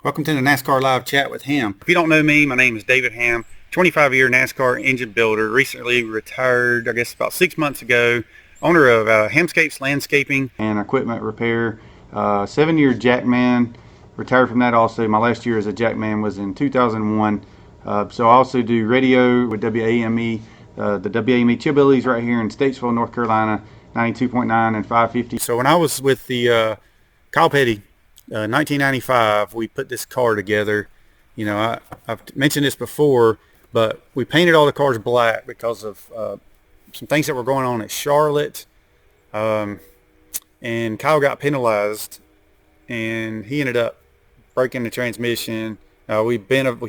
Welcome to the NASCAR Live Chat with Hamm. If you don't know me, my name is David Hamm, 25-year NASCAR engine builder, recently retired, I guess about 6 months ago, owner of Hammscapes Landscaping and Equipment Repair, 7-year jackman, retired from that also. My last year as a jackman was in 2001. So I also do radio with DHammiam, the DHammiam Chillbillies right here in Statesville, North Carolina, 92.9 and 550. So when I was with the Kyle Petty, 1995, we put this car together. You know, I've mentioned this before, but we painted all the cars black because of some things that were going on at Charlotte. And Kyle got penalized, and he ended up breaking the transmission. We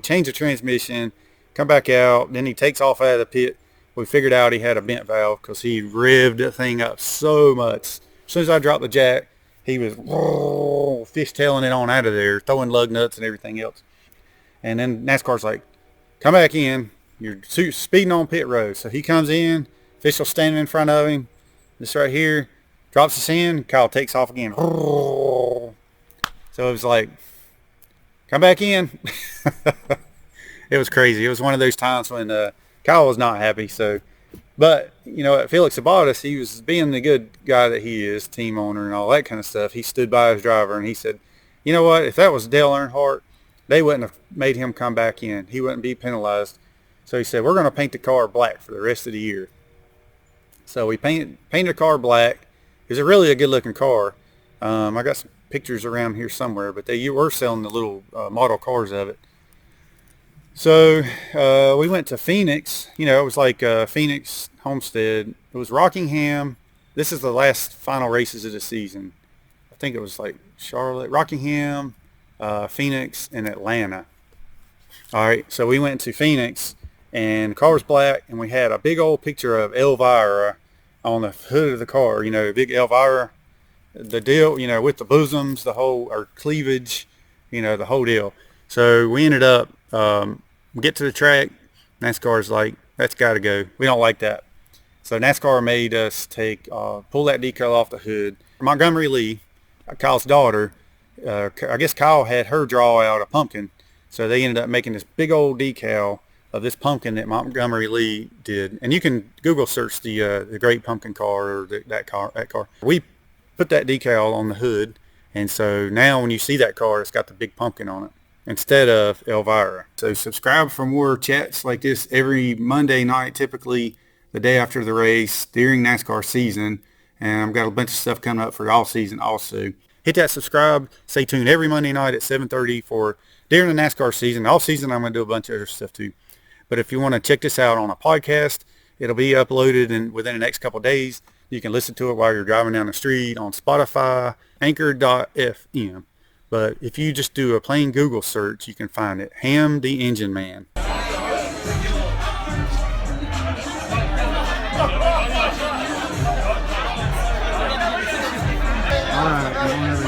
changed the transmission, come back out, then he takes off out of the pit. We figured out he had a bent valve because he revved the thing up so much. As soon as I dropped the jack, he was fishtailing it on out of there, throwing lug nuts and everything else. And then NASCAR's like, come back in. You're speeding on pit road. So he comes in, official standing in front of him. This right here, drops his hand. Kyle takes off again. So it was like, come back in. It was crazy. It was one of those times when Kyle was not happy. But, you know, at Felix Sabatas, he was being the good guy that he is, team owner and all that kind of stuff. He stood by his driver and he said, you know what, if that was Dale Earnhardt, they wouldn't have made him come back in. He wouldn't be penalized. So he said, we're going to paint the car black for the rest of the year. So we painted the car black. It was really a good-looking car. I got some pictures around here somewhere, but they were selling the little model cars of it. So we went to Phoenix. You know, it was like Phoenix, Homestead. It was Rockingham. This is the last final races of the season. I think it was like Charlotte, Rockingham, Phoenix, and Atlanta. All right, so we went to Phoenix, and the car was black, and we had a big old picture of Elvira on the hood of the car. You know, big Elvira, the deal, you know, with the bosoms, the whole, or cleavage, you know, the whole deal. So we ended up, we get to the track, NASCAR's like, that's got to go. We don't like that. So NASCAR made us pull that decal off the hood. Montgomery Lee, Kyle's daughter, I guess Kyle had her draw out a pumpkin. So they ended up making this big old decal of this pumpkin that Montgomery Lee did. And you can Google search the Great Pumpkin Car or that car. We put that decal on the hood. And so now when you see that car, it's got the big pumpkin on it instead of Elvira. So subscribe for more chats like this every Monday night, typically the day after the race during NASCAR season. And I've got a bunch of stuff coming up for the off season also. Hit that subscribe. Stay tuned every Monday night at 7:30 for during the NASCAR season. Off season, I'm going to do a bunch of other stuff too. But if you want to check this out on a podcast, it'll be uploaded within the next couple of days. You can listen to it while you're driving down the street on Spotify, Anchor.fm. But if you just do a plain Google search, you can find it. Hamm the Engine Man. All right,